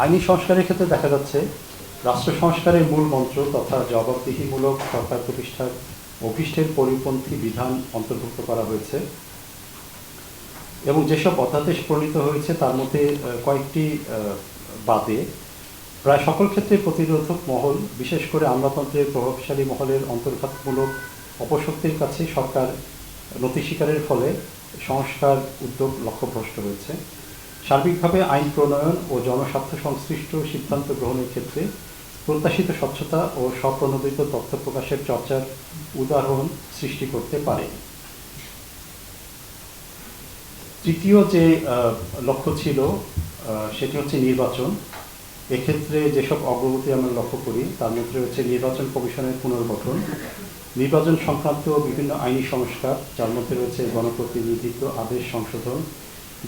আইনি সংস্কারের ক্ষেত্রে দেখা যাচ্ছে রাষ্ট্র সংস্কারের মূল মন্ত্র তথা জবাবদিহিমূলক সরকার প্রতিষ্ঠার অভীষ্টের পরিপন্থী বিধান অন্তর্ভুক্ত করা হয়েছে এবং যেসব অধ্যাদেশ প্রণীত হয়েছে তার মধ্যে কয়েকটি বাদে প্রায় সকল ক্ষেত্রে প্রতিরোধক মহল, বিশেষ করে আমলাতন্ত্রের প্রভাবশালী মহলের অন্তর্ঘাতমূলক অপশক্তির কাছে সরকার নতি স্বীকারের ফলে সংস্কার উদ্যোগ লক্ষ্যভ্রষ্ট হয়েছে। সার্বিকভাবে আইন প্রণয়ন ও জনস্বার্থ সংশ্লিষ্ট সিদ্ধান্ত গ্রহণের ক্ষেত্রে প্রত্যাশিত স্বচ্ছতা ও স্বপ্রণোদিত তথ্য প্রকাশের চর্চার উদাহরণ সৃষ্টি করতে পারে। তৃতীয় যে লক্ষ্য ছিল সেটি হচ্ছে নির্বাচন। এক্ষেত্রে যেসব অগ্রগতি আমরা লক্ষ্য করি তার মধ্যে হচ্ছে নির্বাচন কমিশনের পুনর্গঠন, নির্বাচন সংক্রান্ত বিভিন্ন আইনি সংস্কার যার মধ্যে রয়েছে গণপ্রতিনিধিত্ব আদেশ সংশোধন,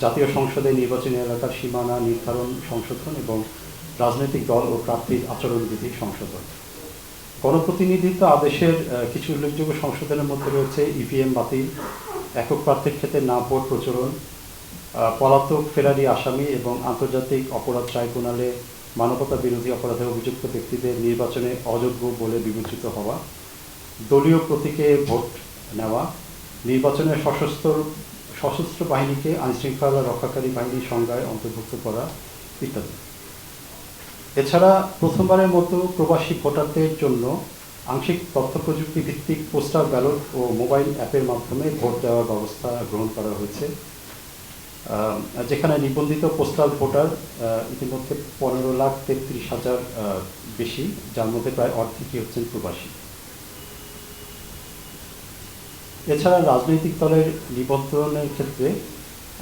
জাতীয় সংসদে নির্বাচনী এলাকার সীমানা নির্ধারণ সংশোধন এবং রাজনৈতিক দল ও প্রার্থীর আচরণবিধি সংশোধন। গণপ্রতিনিধিত্ব আদেশের কিছু উল্লেখযোগ্য সংশোধনের মধ্যে রয়েছে ইভিএম বাতিল, একক প্রার্থীর ক্ষেত্রে না ভোট প্রচলন, পলাতক ফেরারি আসামি এবং আন্তর্জাতিক অপরাধ ট্রাইব্যুনালে মানবতা বিরোধী অপরাধে অভিযুক্ত ব্যক্তিদের নির্বাচনে অযোগ্য বলে বিবেচিত হওয়া, দলীয় প্রতীকে ভোট নেওয়া, নির্বাচনের সশস্ত্র বাহিনীকে আইনশৃঙ্খলা রক্ষাকারী বাহিনীর সংজ্ঞায় অন্তর্ভুক্ত করা ইত্যাদি। এছাড়া প্রথমবারের মতো প্রবাসী ভোটারদের জন্য আংশিক তথ্য প্রযুক্তি ভিত্তিক পোস্টাল ব্যালট ও মোবাইল অ্যাপের মাধ্যমে ভোট দেওয়ার ব্যবস্থা গ্রহণ করা হয়েছে, যেখানে নিবন্ধিত পোস্টাল ভোটার ইতিমধ্যে 15,33,000 বেশি, যার মধ্যে প্রায় অর্ধেকই হচ্ছেন প্রবাসী। এছাড়া রাজনৈতিক দলের নিবন্ধনের ক্ষেত্রে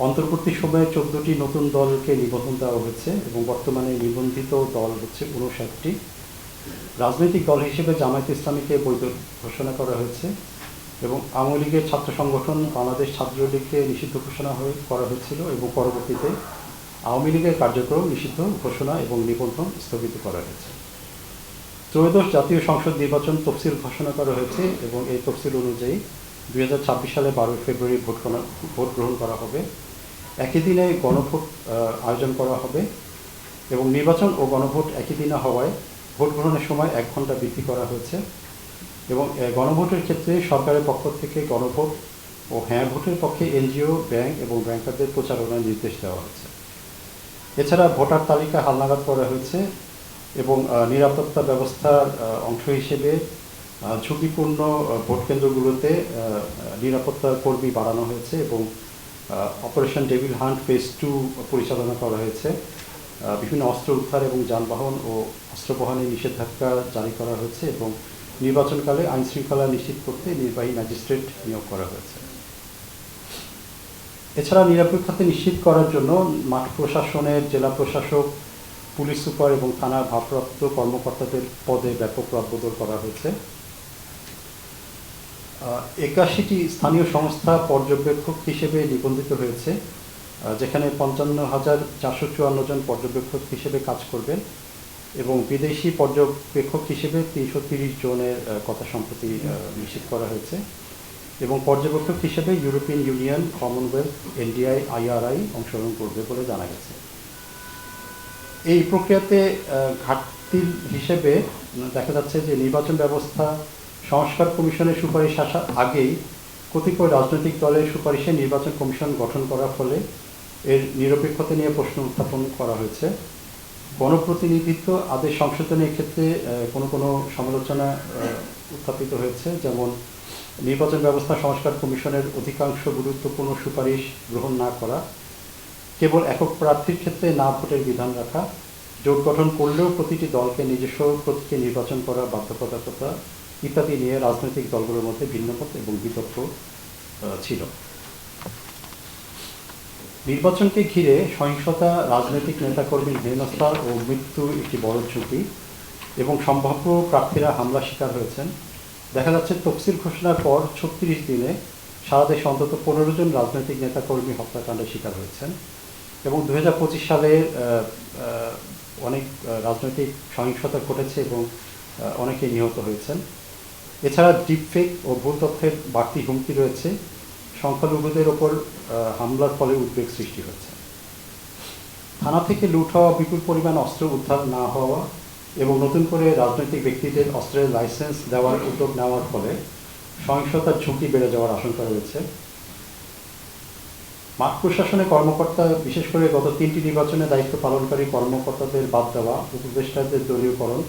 অন্তর্বর্তী সময়ে 14টি নতুন দলকে নিবন্ধন দেওয়া হয়েছে এবং বর্তমানে নিবন্ধিত দল হচ্ছে 59টি। রাজনৈতিক দল হিসেবে জামায়াতে ইসলামীকে বৈধ ঘোষণা করা হয়েছে এবং আওয়ামী লীগের ছাত্র সংগঠন বাংলাদেশ ছাত্রলীগকে নিষিদ্ধ ঘোষণা করা হয়েছিল এবং পরবর্তীতে আওয়ামী লীগের কার্যক্রম নিষিদ্ধ ঘোষণা এবং নিবন্ধন স্থগিত করা হয়েছে। ত্রয়োদশ জাতীয় সংসদ নির্বাচন তফসিল ঘোষণা করা হয়েছে এবং এই তফসিল অনুযায়ী 2026 সালে 12 ফেব্রুয়ারি ভোট গ্রহণ করা হবে। একই দিনে গণভোট আয়োজন করা হবে এবং নির্বাচন ও গণভোট একই দিনে হওয়ায় ভোট গ্রহণের সময় 1 ঘন্টা বৃদ্ধি করা হয়েছে এবং গণভোটের ক্ষেত্রে সরকারের পক্ষ থেকে গণভোট ও হ্যাঁ ভোটের পক্ষে এনজিও, ব্যাংক এবং ব্যাংকারদের প্রচারণার নির্দেশ দেওয়া হয়েছে। এছাড়া ভোটার তালিকা হালনাগাদ করা হয়েছে এবং নিরাপত্তা ব্যবস্থার অংশ হিসেবে ঝুঁকিপূর্ণ ভোট কেন্দ্রগুলোতে নিরাপত্তা কর্মী বাড়ানো হয়েছে এবং অপারেশন ডেভিল হান্ট ফেজ 2 পরিচালনা করা হয়েছে। বিভিন্ন অস্ত্র উদ্ধার এবং যানবাহন ও অস্ত্র বহনে নিষেধাজ্ঞা জারি করা হয়েছে এবং নির্বাচনকালে আইন শৃঙ্খলা নিশ্চিত করতে নির্বাহী ম্যাজিস্ট্রেট নিয়োগ করা হয়েছে। এছাড়া নিরপেক্ষতা নিশ্চিত করার জন্য মাঠ প্রশাসনের জেলা প্রশাসক, পুলিশ সুপার এবং থানার ভারপ্রাপ্ত কর্মকর্তাদের পদে ব্যাপক রদবদল করা হয়েছে। 81টি স্থানীয় সংস্থা পর্যবেক্ষক হিসেবে নিবন্ধিত হয়েছে, যেখানে 55,454 জন পর্যবেক্ষক হিসেবে কাজ করবেন এবং বিদেশি পর্যবেক্ষক হিসেবে 330 জনের কথা সম্প্রতি নিশ্চিত করা হয়েছে এবং পর্যবেক্ষক হিসেবে European union, Commonwealth, NDI, IRI অংশগ্রহণ করবে বলে জানা গেছে। এই প্রক্রিয়াতে ঘাটতি হিসেবে দেখা যাচ্ছে যে নির্বাচন ব্যবস্থা সংস্কার কমিশনের সুপারিশ আসার আগেই কতিপয় রাজনৈতিক দলের সুপারিশে নির্বাচন কমিশন গঠন করার ফলে এর নিরপেক্ষতা নিয়ে প্রশ্ন উত্থাপন করা হয়েছে। গণপ্রতিনিধিত্ব আদেশ সংশোধনের ক্ষেত্রে কোনো সমালোচনা উত্থাপিত হয়েছে, যেমন নির্বাচন ব্যবস্থা সংস্কার কমিশনের অধিকাংশ গুরুত্বপূর্ণ সুপারিশ গ্রহণ না করা, কেবল একক প্রার্থীর ক্ষেত্রে না ভোটের বিধান রাখা, জোট গঠন করলেও প্রতিটি দলকে নিজস্ব প্রতীকে নির্বাচন করা বাধ্যবাধকতা ইত্যাদি নিয়ে রাজনৈতিক দলগুলোর মধ্যে ভিন্নমত এবং বিতর্ক ছিল। নির্বাচনকে ঘিরে সহিংসতা, রাজনৈতিক নেতাকর্মীর হেনস্থা ও মৃত্যু একটি বড় ঝুঁকি এবং সম্ভাব্য প্রার্থীরা হামলা শিকার হয়েছেন। দেখা যাচ্ছে তফসিল ঘোষণার পর 36 দিনে সারা দেশে অন্তত 15 জন রাজনৈতিক নেতাকর্মী হত্যাকাণ্ডের শিকার হয়েছেন এবং 2025 সালে অনেক রাজনৈতিক সহিংসতা ঘটেছে এবং অনেকে নিহত হয়েছেন। এছাড়া ডিপফেক ও ভুল তথ্যের বাড়তি হুমকি রয়েছে, সংখ্যালঘুদের ওপর হামলার ফলে উদ্বেগ সৃষ্টি হয়েছে। থানা থেকে লুট হওয়া বিপুল পরিমাণ অস্ত্র উদ্ধার না হওয়া এবং নতুন করে রাজনৈতিক ব্যক্তিদের অস্ত্রের লাইসেন্স দেওয়ার উদ্যোগ নেওয়ার ফলে সহিংসতার ঝুঁকি বেড়ে যাওয়ার আশঙ্কা রয়েছে। মাঠ প্রশাসনের কর্মকর্তা, বিশেষ করে গত 3টি নির্বাচনে দায়িত্ব পালনকারী কর্মকর্তাদের বাদ দেওয়া, উপদেষ্টাদের দলীয়করণ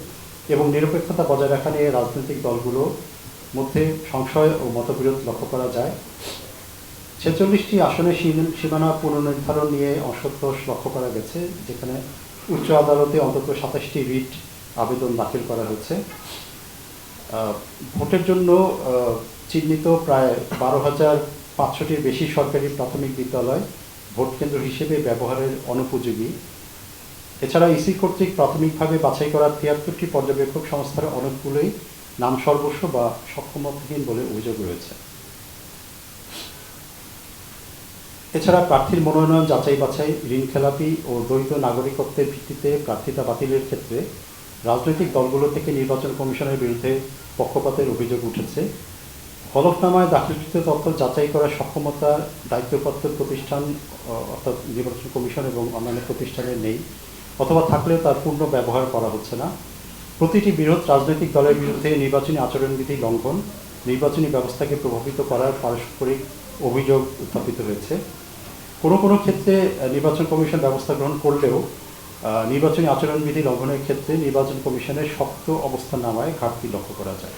এবং নিরপেক্ষতা বজায় রাখা নিয়ে রাজনৈতিক দলগুলোর মধ্যে সংশয় ও মতবিরোধ লক্ষ্য করা যায়। 46টি আসনের সীমানা পুনর্নির্ধারণ নিয়ে অসন্তোষ লক্ষ্য করা গেছে, যেখানে উচ্চ আদালতে অন্তত 27টি রিট আবেদন দাখিল করা হয়েছে। ভোটের জন্য চিহ্নিত প্রায় 12,500টির বেশি সরকারি প্রাথমিক বিদ্যালয় ভোট কেন্দ্র হিসেবে ব্যবহারের অনুপযোগী। এছাড়া ইসি কর্তৃক প্রাথমিকভাবে বাছাই করা 73টি পর্যবেক্ষক সংস্থার অনেকগুলোই নাম সর্বস্ব বা সক্ষমতাহীন বলে অভিযোগ রয়েছে। এছাড়া প্রার্থীর মনোনয়ন যাচাই বাছাই, ঋণখেলাপি ও দ্বৈত নাগরিকত্বের ভিত্তিতে প্রার্থিতা বাতিলের ক্ষেত্রে রাজনৈতিক দলগুলো থেকে নির্বাচন কমিশনের বিরুদ্ধে পক্ষপাতের অভিযোগ উঠেছে। হলফনামায় দাখিলকৃত তথ্য যাচাই করার সক্ষমতা দায়িত্বপ্রাপ্ত প্রতিষ্ঠান অর্থাৎ নির্বাচন কমিশন এবং অন্যান্য প্রতিষ্ঠানের নেই, অথবা থাকলেও তার পূর্ণ ব্যবহার করা হচ্ছে না। প্রতিটি বৃহৎ রাজনৈতিক দলের বিরুদ্ধে নির্বাচনী আচরণবিধি লঙ্ঘন, নির্বাচনী ব্যবস্থাকে প্রভাবিত করার পারস্পরিক অভিযোগ উত্থাপিত হয়েছে। কোনো কোনো ক্ষেত্রে নির্বাচন কমিশন ব্যবস্থা গ্রহণ করলেও নির্বাচনী আচরণবিধি লঙ্ঘনের ক্ষেত্রে নির্বাচন কমিশনের শক্ত অবস্থাননামায় ঘাটতি লক্ষ্য করা যায়।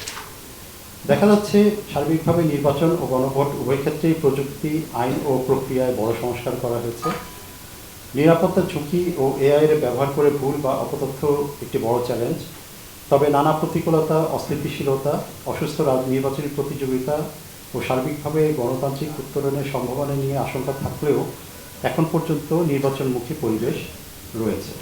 দেখা যাচ্ছে সার্বিকভাবে নির্বাচন ও গণভোট উভয় ক্ষেত্রেই প্রযুক্তি, আইন ও প্রক্রিয়ায় বড় সংস্কার করা হয়েছে। নিরাপত্তা ঝুঁকি ও এআই এর ব্যবহার করে ভুল বা অপতথ্য একটি বড় চ্যালেঞ্জ। তবে নানা প্রতিকূলতা, অস্থিতিশীলতা, অসুস্থ নির্বাচনী প্রতিযোগিতা ও সার্বিকভাবে গণতান্ত্রিক উত্তরণের সম্ভাবনা নিয়ে আশঙ্কা থাকলেও এখন পর্যন্ত নির্বাচনমুখী পরিবেশ রয়েছে।